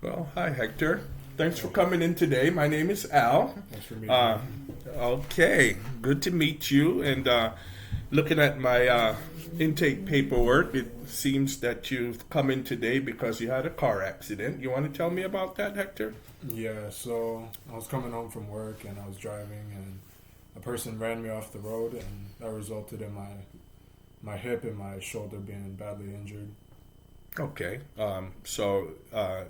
Well, hi, Hector. Thanks for coming in today. My name is Al. Thanks for meeting Uh, me. okay, good to meet you. And looking at my intake paperwork, it seems that you've come in today because you had a car accident. You want to tell me about that, Hector? Yeah, so I was coming home from work and I was driving and a person ran me off the road and that resulted in my hip and my shoulder being badly injured. Okay. So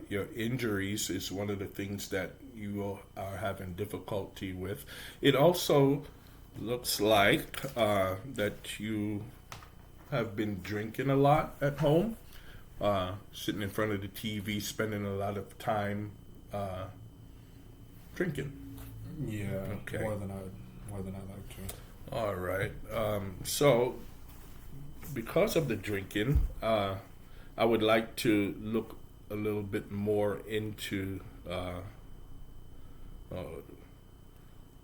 your injuries is one of the things that you are having difficulty with. It also looks like that you have been drinking a lot at home, sitting in front of the TV, spending a lot of time drinking. Yeah, Okay. more than I like to. All right. So because of the drinking, I would like to look a little bit more uh,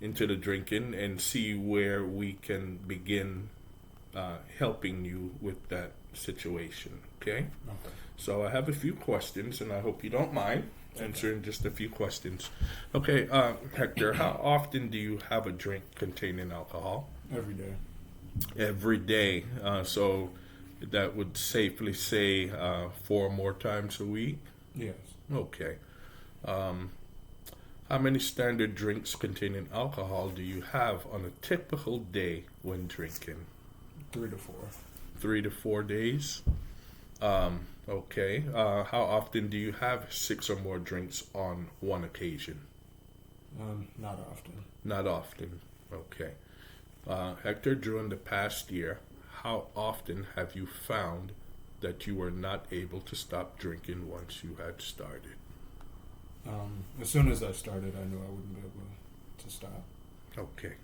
into the drinking and see where we can begin helping you with that situation. Okay. Okay. So I have a few questions, and I hope you don't mind answering just a few questions. Okay, Hector, how often do you have a drink containing alcohol? Every day. Every day. So that would safely say 4 more times a week. Yes. Okay. Um, how many standard drinks containing alcohol do you have on a typical day when drinking? 3 to 4. 3 to 4 days. Okay. How often do you have 6 or more drinks on one occasion? Not often. Not often. Okay. Hector, during the past year, how often have you found that you were not able to stop drinking once you had started? As soon as I started, I knew I wouldn't be able to stop. Okay.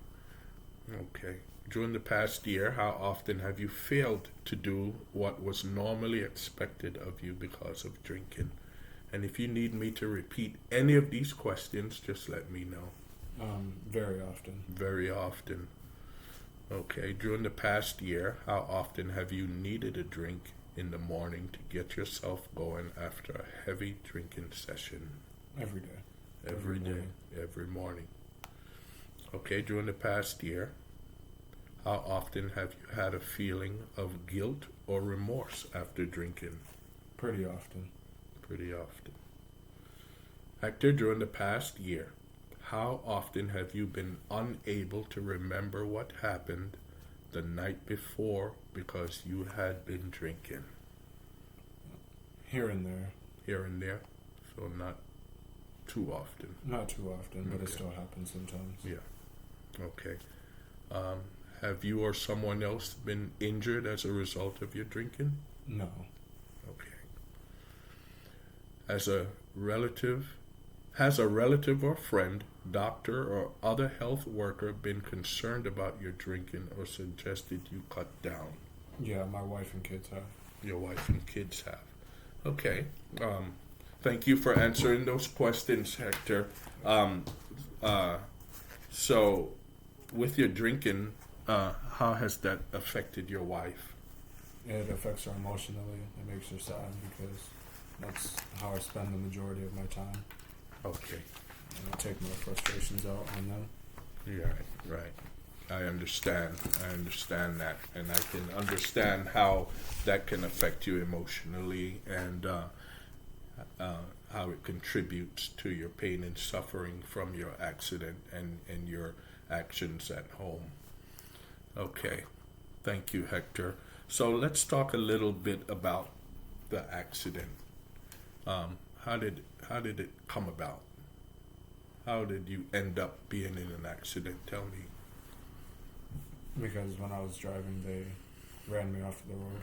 Okay. During the past year, how often have you failed to do what was normally expected of you because of drinking? And if you need me to repeat any of these questions, just let me know. Very often. Very often. Okay. During the past year, how often have you needed a drink in the morning to get yourself going after a heavy drinking session? Every day. Every day. morning. Every morning. Okay. During the past year, how often have you had a feeling of guilt or remorse after drinking? Pretty often. Pretty often. Hector, during the past year, how often have you been unable to remember what happened the night before because you had been drinking? Here and there. Here and there, so not too often. Not too often, but it Okay. still happens sometimes. Yeah. Okay. Have you or someone else been injured as a result of your drinking? No. Okay. As a relative, has a relative or friend, doctor, or other health worker been concerned about your drinking or suggested you cut down? Yeah, my wife and kids have. Your wife and kids have. Okay. Thank you for answering those questions, Hector. So, with your drinking, how has that affected your wife? It affects her emotionally. It makes her sad because that's how I spend the majority of my time. Okay. And I take my frustrations out on them. Yeah, right. I understand. I understand that, and I can understand how that can affect you emotionally, and how it contributes to your pain and suffering from your accident and your actions at home. Okay, thank you, Hector. So let's talk a little bit about the accident. How did it come about? How did you end up being in an accident? Tell me. Because when I was driving, they ran me off the road.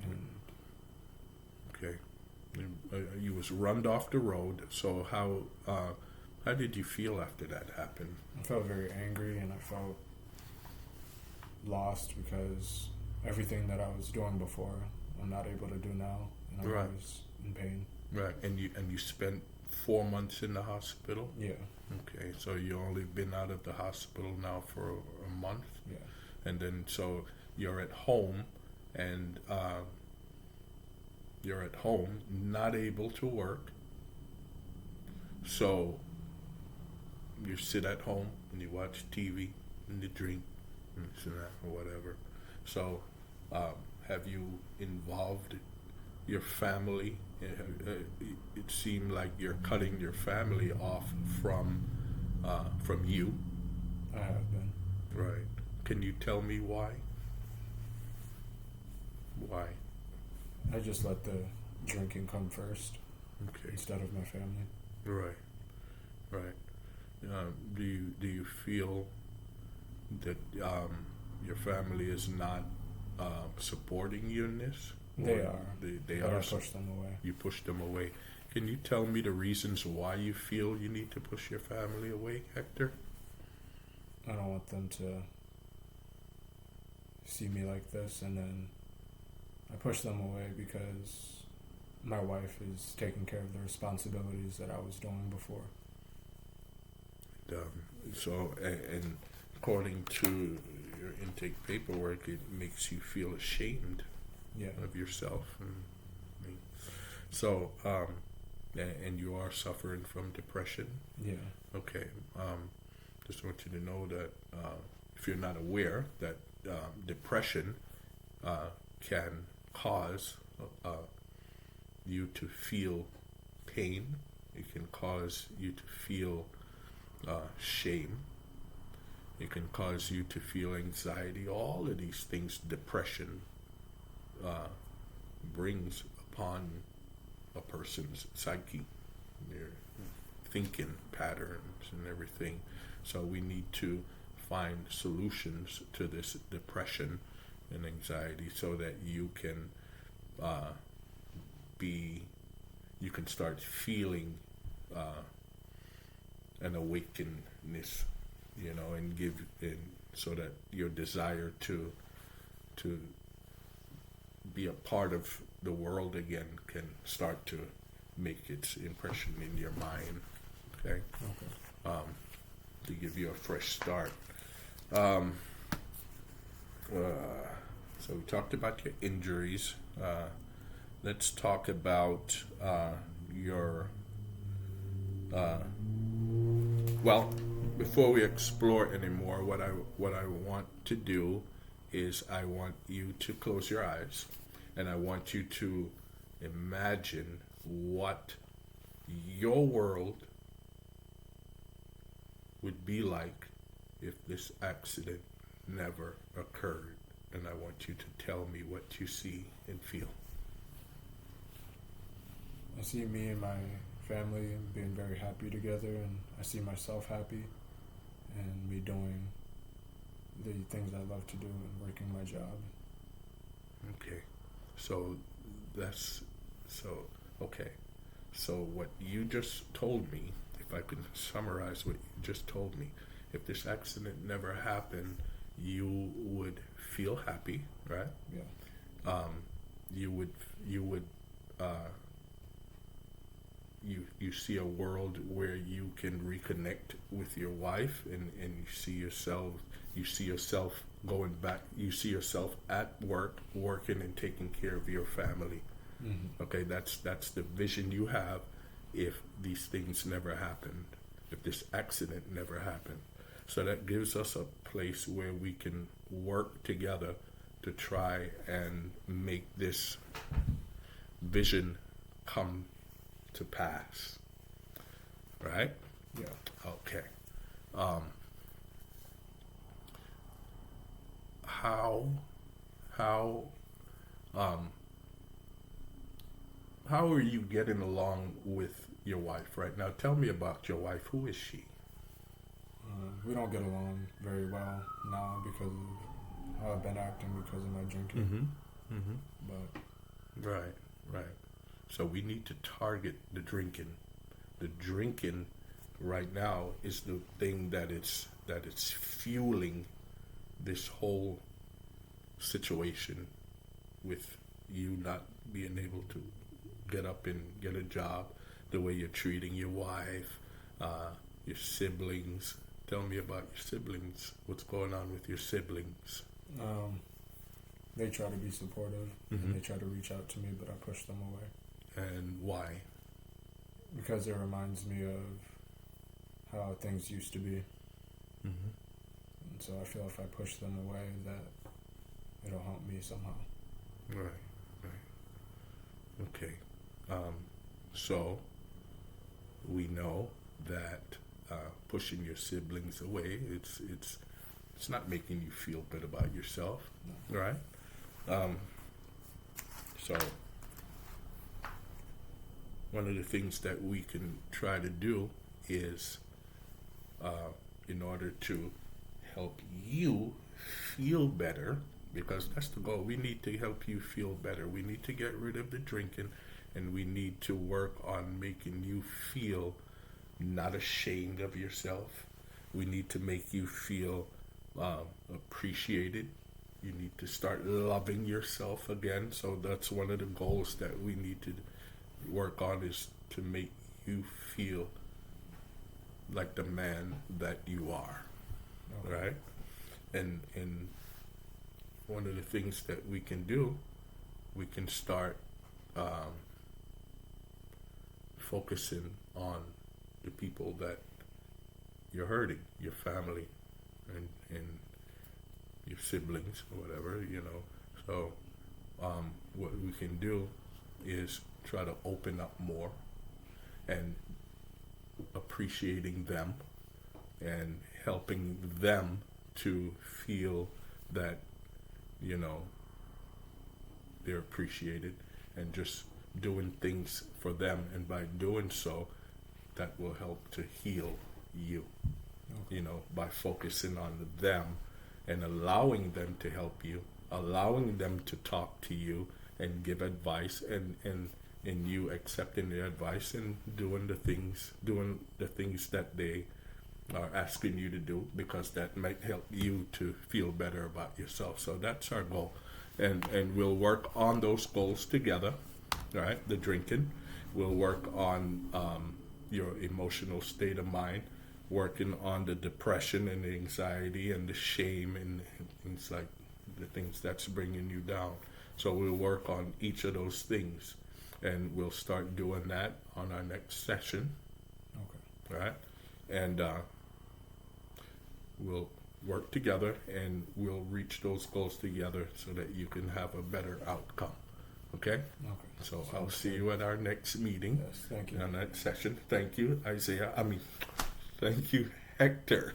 And Okay, you was run off the road. So how did you feel after that happened? I felt very angry and I felt lost because everything that I was doing before, I'm not able to do now. And I'm Right. always in pain. Right, and you spent 4 months in the hospital. Yeah. Okay, so you only been out of the hospital now for a month, Yeah. and then so you're at home, and You're at home, not able to work. So you sit at home and you watch TV and you drink and this and that or whatever. So, have you involved your family? It seemed like you're cutting your family off from you, I have been. right? Can you tell me why? Why? I just let the drinking come first Okay, instead of my family. right, right. Do you feel that your family is not supporting you in this? They Or are. They But are. I push them away. You push them away. Can you tell me the reasons why you feel you need to push your family away, Hector? I don't want them to see me like this, and then I push them away because my wife is taking care of the responsibilities that I was doing before. And according to your intake paperwork, it makes you feel ashamed Yeah. of yourself. So, and you are suffering from depression. Yeah. Okay. Just want you to know that if you're not aware that depression can cause you to feel pain, it can cause you to feel shame, it can cause you to feel anxiety. All of these things, depression brings upon a person's psyche, their thinking patterns and everything. So we need to find solutions to this depression and anxiety so that you can you can start feeling an awakeness, and so that your desire to be a part of the world again can start to make its impression in your mind. Okay. Okay. To give you a fresh start. So we talked about your injuries. Let's talk about your. Well, before we explore anymore, what I want to do is I want you to close your eyes, and I want you to imagine what your world would be like if this accident never occurred. And I want you to tell me what you see and feel. I see me and my family being very happy together, and I see myself happy, and me doing the things I love to do and working my job. Okay. Okay. So what you just told me, if I could summarize what you just told me, if this accident never happened, you would feel happy, right? Yeah. You see a world where you can reconnect with your wife, and you see yourself going back, you see yourself at work, working and taking care of your family. Mm-hmm. Okay, that's the vision you have if these things never happened, if this accident never happened. So that gives us a place where we can work together to try and make this vision come to pass. Right? Yeah. Okay. How how are you getting along with your wife right now? Tell me about your wife. Who is she? We don't get along very well now because of how I've been acting because of my drinking. But Right. So we need to target the drinking. The drinking right now is the thing that it's fueling this whole situation with you not being able to get up and get a job, the way you're treating your wife, your siblings. Tell me about your siblings. What's going on with your siblings? they try to be supportive, and they try to reach out to me, but I push them away. And why? Because it reminds me of how things used to be. Mm-hmm. And so I feel if I push them away, that it'll help me somehow. Right, right. Okay. So we know that pushing your siblings away, it's not making you feel good about yourself, No. right? So one of the things that we can try to do is, in order to help you feel better, because that's the goal. We need to help you feel better. We need to get rid of the drinking, and we need to work on making you feel not ashamed of yourself. We need to make you feel appreciated. You need to start loving yourself again. So that's one of the goals that we need to work on, is to make you feel like the man that you are, Okay. right? And one of the things that we can do, we can start focusing on the people that you're hurting, your family, and your siblings or whatever, So what we can do is try to open up more and appreciating them and helping them to feel that, they're appreciated, and just doing things for them. And by doing so, that will help to heal you, Okay. by focusing on them and allowing them to help you, allowing them to talk to you and give advice, and you accepting their advice and doing the things that they are asking you to do, because that might help you to feel better about yourself. So that's our goal. And we'll work on those goals together, right? The drinking. We'll work on your emotional state of mind, working on the depression and the anxiety and the shame and things like the things that's bringing you down. So we'll work on each of those things, and we'll start doing that on our next session, Okay. right? And we'll work together, and we'll reach those goals together so that you can have a better outcome. Okay? Okay. So Sounds I'll see good. you at our next meeting, Yes, thank you. our next session. Thank you, Isaiah. Thank you, Hector.